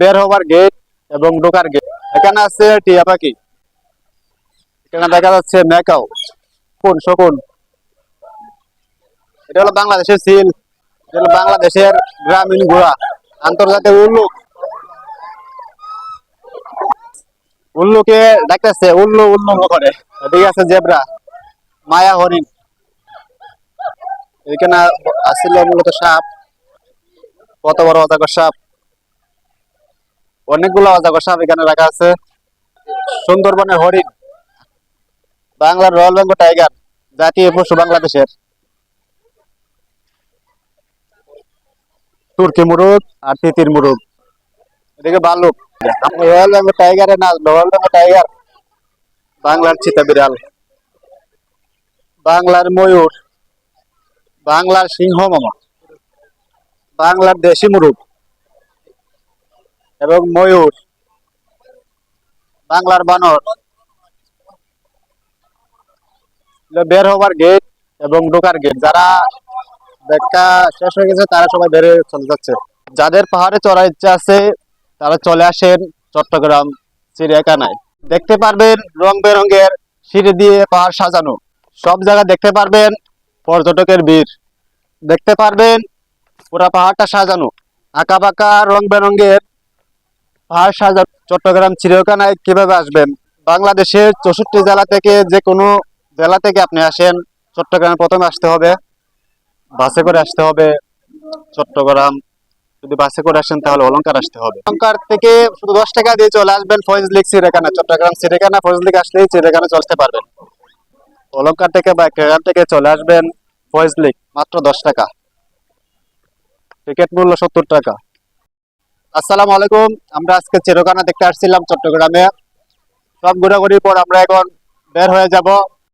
বের হবার গেট এবং ঢোকার গেট। এখানে আছে টিয়া পাখি, এখানে দেখা যাচ্ছে ম্যাকাও, শকুন শকুন। এটা হলো বাংলাদেশের সিল, এটা হলো বাংলাদেশের গ্রামীণ ঘোড়া, আন্তর্জাতিক উল্লুক। উল্লুকে ডাকতেছে, উল্লু উল্লু করে। এদিকে আছে জেব্রা, মায়া হরিণ। এখানে আসলে মূলত সাপ, কত বড় অজগর সাপ, অনেকগুলো অজগর সাপ এখানে রাখা আছে। সুন্দরবনের হরিণ, বাংলার রয়্যাল বেঙ্গল টাইগার, জাতীয় পশু বাংলাদেশের। তুর্কি মুরগ আর তিতির মুরগ। এদিকে ভালুক, রয়্যাল বেঙ্গল টাইগারের না, রয়্যাল বেঙ্গল টাইগার। বাংলার চিতা বিড়াল, বাংলার ময়ূর, বাংলার সিংহ মামা, বাংলার দেশি মুরগ এবং ময়ূর, বাংলার বানর। বের হবার গেট এবং ঢোকার গেট। যারা দেখা শেষ হয়ে গেছে তারা সবাই বের হয়ে চলে যাচ্ছে। যাদের পাহাড়ে চড়ার ইচ্ছা আছে তারা চলে আসেন চট্টগ্রাম চিড়িয়াখানায়। দেখতে পারবেন রং বেরঙের সিঁড়ি দিয়ে পাহাড় সাজানো। সব জায়গা দেখতে পারবেন পর্যটকের ভিড়। দেখতে পারবেন পুরা পাহাড়টা সাজানো, আঁকা বাঁকা রং বেরঙের পাহাড় সাজানো। চট্টগ্রাম চিড়িয়াখানায় কিভাবে আসবেন? বাংলাদেশের 64 জেলা থেকে যে কোনো জেলা থেকে আপনি আসেন, চট্টগ্রামে প্রথমে আসতে হবে, বাসে করে আসতে হবে চট্টগ্রাম। যদি বাসে করে আসেন তাহলে অলংকার আসতে হবে। অলংকার থেকে শুধু 10 টাকা দিয়ে চলে আসবেন ফয়জলিক চিড়িয়াখানা। চট্টগ্রাম চিড়িয়াখানা ফয়জলিক আসলেই চিড়িয়াখানা চলতে পারবেন। অলংকার থেকে বা গ্রাম থেকে চলে আসবেন ফয়জলিক, মাত্র 10 টাকা, টিকিট মূল্য 70 টাকা। আসসালামু আলাইকুম, আমরা আজকে চিড়িয়াখানা দেখতে আসছিলাম চট্টগ্রামে। সব ঘোরাঘুরির পর আমরা এখন বের হয়ে যাব